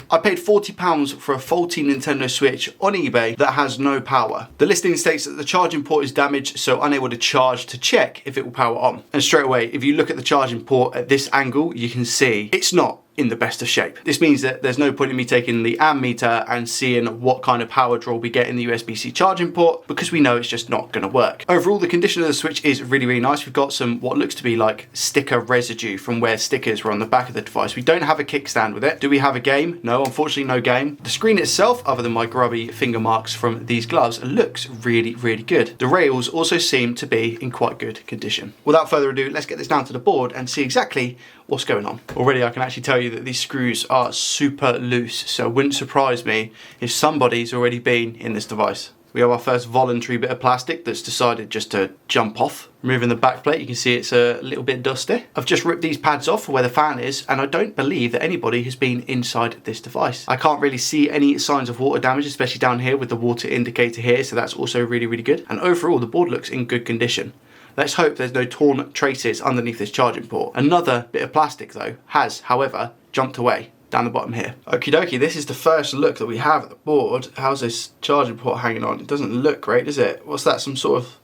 I paid £40 for a faulty Nintendo Switch on eBay that has no power. The listing states that the charging port is damaged, so unable to charge to check if it will power on. And straight away, if you look at the charging port at this angle, you can see it's not in the best of shape. This means that there's no point in me taking the ammeter and seeing what kind of power draw we get in the USB-C charging port, because we know it's just not gonna work. Overall, the condition of the Switch is really, really nice. We've got some, what looks to be like sticker residue from where stickers were on the back of the device. We don't have a kickstand with it. Do we have a game? No, unfortunately no game. The screen itself, other than my grubby finger marks from these gloves, looks really, really good. The rails also seem to be in quite good condition. Without further ado, let's get this down to the board and see exactly what's going on. Already I can actually tell you that these screws are super loose, so it wouldn't surprise me if somebody's already been in this device. We have our first voluntary bit of plastic that's decided just to jump off. Removing the back plate, you can see it's a little bit dusty. I've just ripped these pads off for where the fan is, and I don't believe that anybody has been inside this device. I can't really see any signs of water damage, especially down here with the water indicator here, so that's also really, really good. And overall, the board looks in good condition. Let's hope there's no torn traces underneath this charging port. Another bit of plastic though has, however, jumped away down the bottom here. Okie dokie, this is the first look that we have at the board. How's this charging port hanging on? It doesn't look great, does it? What's that, some sort of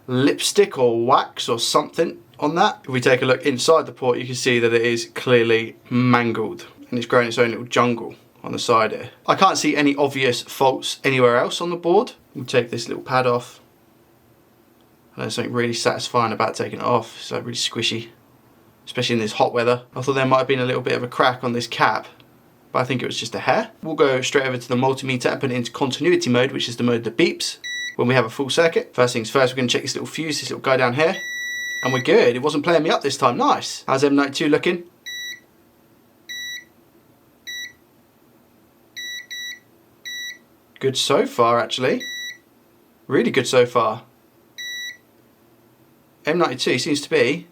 lipstick or wax or something on that? If we take a look inside the port, you can see that it is clearly mangled and it's growing its own little jungle on the side here. I can't see any obvious faults anywhere else on the board. We'll take this little pad off. There's something really satisfying about taking it off. It's like really squishy, especially in this hot weather. I thought there might have been a little bit of a crack on this cap, but I think it was just a hair. We'll go straight over to the multimeter and put it into continuity mode, which is the mode that beeps when we have a full circuit. First things first, we're going to check this little fuse, this little guy down here, and we're good. It wasn't playing me up this time. Nice. How's M92 looking? Good so far, actually. Really good so far. M92 seems to be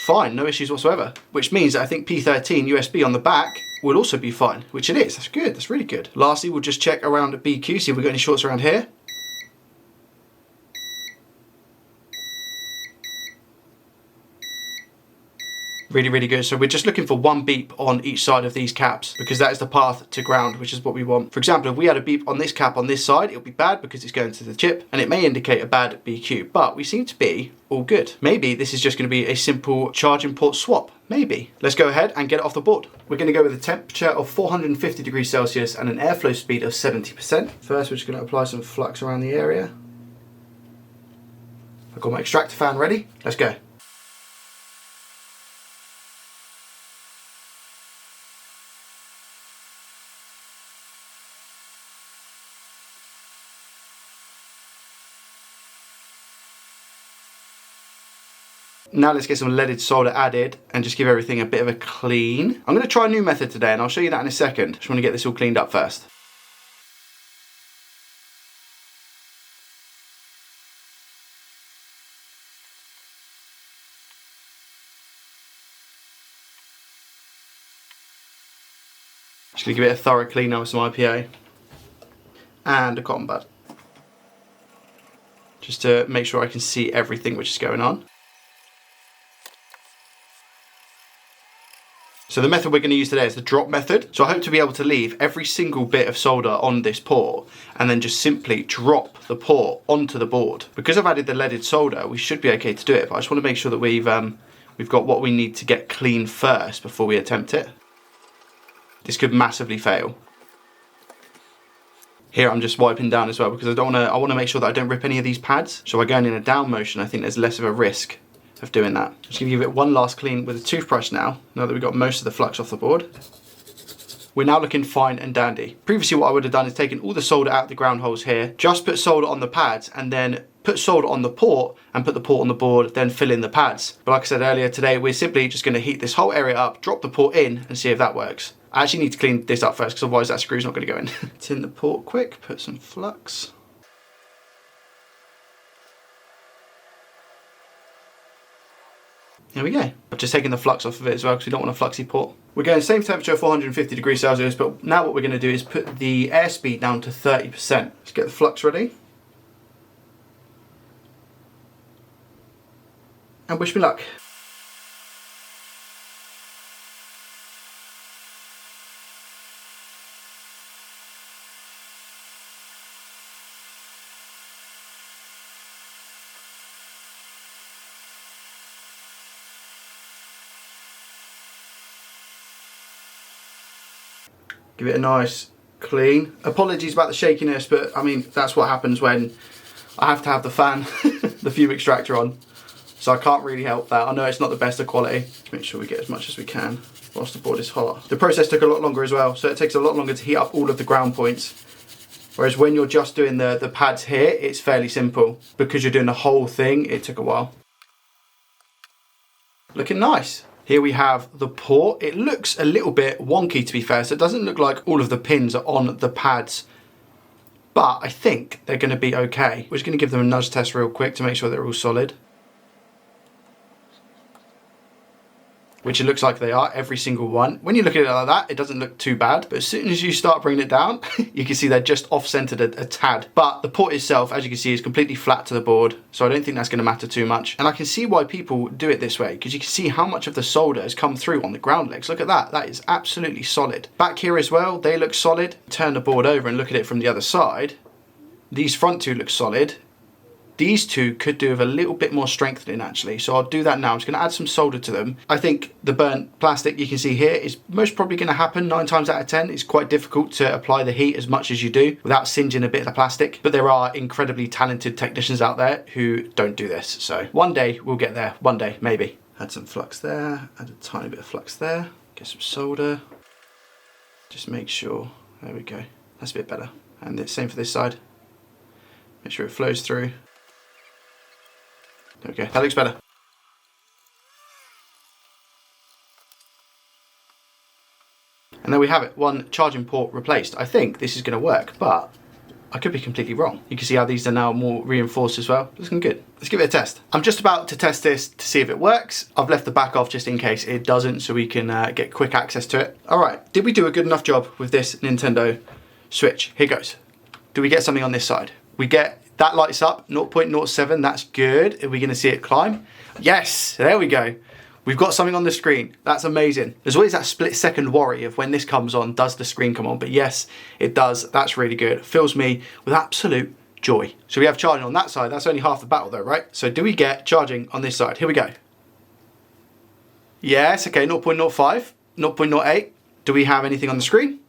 fine, no issues whatsoever. Which means that I think P13 USB on the back will also be fine, which it is. That's good, that's really good. Lastly, we'll just check around at BQ, see if we've got any shorts around here. Really, really good. So we're just looking for one beep on each side of these caps, because that is the path to ground, which is what we want. For example, if we had a beep on this cap on this side, it'll be bad because it's going to the chip and it may indicate a bad BQ, but we seem to be all good. Maybe this is just going to be a simple charging port swap. Maybe. Let's go ahead and get it off the board. We're going to go with a temperature of 450 degrees Celsius and an airflow speed of 70%. First, we're just going to apply some flux around the area. I've got my extractor fan ready. Let's go. Now let's get some leaded solder added and just give everything a bit of a clean. I'm going to try a new method today and I'll show you that in a second. Just want to get this all cleaned up first. Just going to give it a thorough clean now with some IPA and a cotton bud. Just to make sure I can see everything which is going on. So the method we're going to use today is the drop method. So I hope to be able to leave every single bit of solder on this port and then just simply drop the port onto the board. Because I've added the leaded solder, we should be okay to do it, but I just want to make sure that we've got what we need to get clean first before we attempt it. This could massively fail. Here I'm just wiping down as well because I want to make sure that I don't rip any of these pads. So by going in a down motion, I think there's less of a risk of doing that. Just gonna give it one last clean with a toothbrush now that we've got most of the flux off the board. We're now looking fine and dandy. Previously what I would have done is taken all the solder out of the ground holes here, just put solder on the pads and then put solder on the port and put the port on the board, then fill in the pads. But like I said earlier, today we're simply just gonna heat this whole area up, drop the port in and see if that works. I actually need to clean this up first because otherwise that screw's not gonna go in. Tin the port quick, put some flux. There we go. I've just taken the flux off of it as well because we don't want a fluxy port. We're going same temperature, 450 degrees Celsius, but now what we're going to do is put the airspeed down to 30%. Let's get the flux ready. And wish me luck. Give it a nice clean. Apologies about the shakiness, but I mean, that's what happens when I have to have the fan, the fume extractor on. So I can't really help that. I know it's not the best of quality. Let's make sure we get as much as we can whilst the board is hot. The process took a lot longer as well, so it takes a lot longer to heat up all of the ground points. Whereas when you're just doing the pads here, it's fairly simple. Because you're doing the whole thing, it took a while. Looking nice. Here we have the port. It looks a little bit wonky, to be fair, so it doesn't look like all of the pins are on the pads. But I think they're going to be okay. We're just going to give them a nudge test real quick to make sure they're all solid. Which it looks like they are, every single one. When you look at it like that, it doesn't look too bad. But as soon as you start bringing it down, you can see they're just off-centered a tad. But the port itself, as you can see, is completely flat to the board. So I don't think that's going to matter too much. And I can see why people do it this way, because you can see how much of the solder has come through on the ground legs. Look at that, that is absolutely solid. Back here as well, they look solid. Turn the board over and look at it from the other side. These front two look solid. These two could do with a little bit more strengthening actually, so I'll do that now. I'm just going to add some solder to them. I think the burnt plastic you can see here is most probably going to happen 9 times out of 10. It's quite difficult to apply the heat as much as you do without singeing a bit of the plastic, but there are incredibly talented technicians out there who don't do this. So one day we'll get there, one day maybe. Add some flux there, add a tiny bit of flux there, get some solder. Just make sure, there we go, that's a bit better. And the same for this side. Make sure it flows through. Okay, that looks better. And there we have it, one charging port replaced. I think this is going to work, but I could be completely wrong. You can see how these are now more reinforced as well. Looking good. Let's give it a test. I'm just about to test this to see if it works. I've left the back off just in case it doesn't, so we can get quick access to it. All right, did we do a good enough job with this Nintendo Switch? Here goes. Do we get something on this side? We get that lights up, 0.07, that's good. Are we gonna see it climb? Yes, there we go. We've got something on the screen. That's amazing. There's always that split second worry of when this comes on, does the screen come on? But yes, it does. That's really good. It fills me with absolute joy. So we have charging on that side. That's only half the battle though, right? So do we get charging on this side? Here we go. Yes, okay, 0.05, 0.08. Do we have anything on the screen?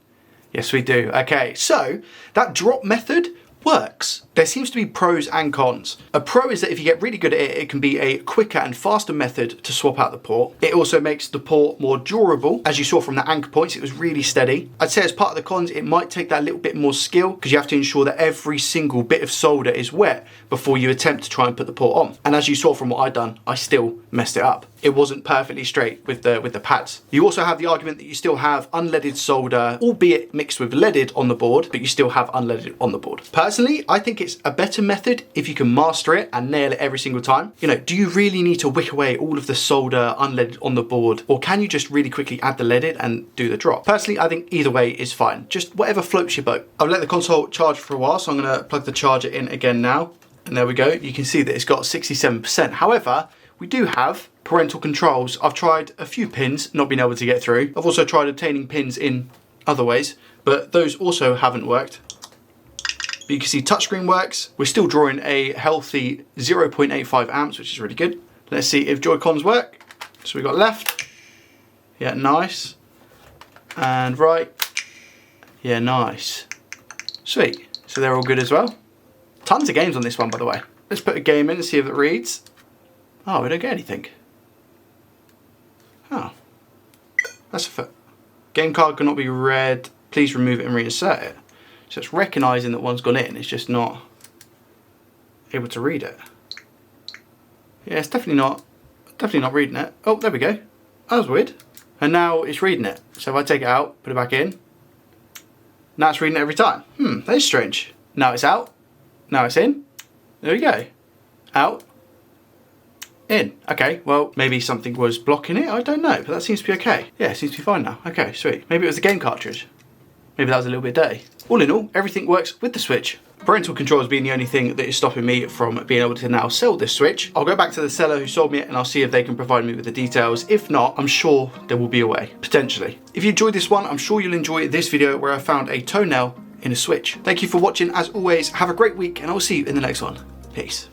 Yes, we do. Okay, so that drop method works. There seems to be pros and cons. A pro is that if you get really good at it, it can be a quicker and faster method to swap out the port. It also makes the port more durable. As you saw from the anchor points, it was really steady. I'd say as part of the cons, it might take that little bit more skill because you have to ensure that every single bit of solder is wet before you attempt to try and put the port on. And as you saw from what I'd done, I still messed it up. It wasn't perfectly straight with the pads. You also have the argument that you still have unleaded solder, albeit mixed with leaded on the board, but you still have unleaded on the board. Personally, I think it's a better method if you can master it and nail it every single time. You know, do you really need to wick away all of the solder unleaded on the board, or can you just really quickly add the leaded and do the drop? Personally, I think either way is fine. Just whatever floats your boat. I've let the console charge for a while, so I'm gonna plug the charger in again now. And there we go. You can see that it's got 67%. However, we do have parental controls. I've tried a few pins, not been able to get through. I've also tried obtaining pins in other ways, but those also haven't worked. But you can see touchscreen works. We're still drawing a healthy 0.85 amps, which is really good. Let's see if Joy-Cons work. So we got left. Yeah, nice. And right. Yeah, nice. Sweet. So they're all good as well. Tons of games on this one, by the way. Let's put a game in and see if it reads. Oh, we don't get anything. Oh. That's a game card cannot be read. Please remove it and reinsert it. So it's recognising that one's gone in. It's just not able to read it. Yeah, it's definitely not reading it. Oh, there we go. That was weird. And now it's reading it. So if I take it out, put it back in. Now it's reading it every time. That is strange. Now it's out. Now it's in. There we go. Out. In. Okay, well, maybe something was blocking it. I don't know, but that seems to be okay. Yeah, it seems to be fine now. Okay, sweet. Maybe it was the game cartridge. Maybe that was a little bit dirty. All in all, everything works with the Switch. Parental controls being the only thing that is stopping me from being able to now sell this Switch. I'll go back to the seller who sold me it and I'll see if they can provide me with the details. If not, I'm sure there will be a way, potentially. If you enjoyed this one, I'm sure you'll enjoy this video where I found a toenail in a Switch. Thank you for watching as always. Have a great week and I'll see you in the next one. Peace.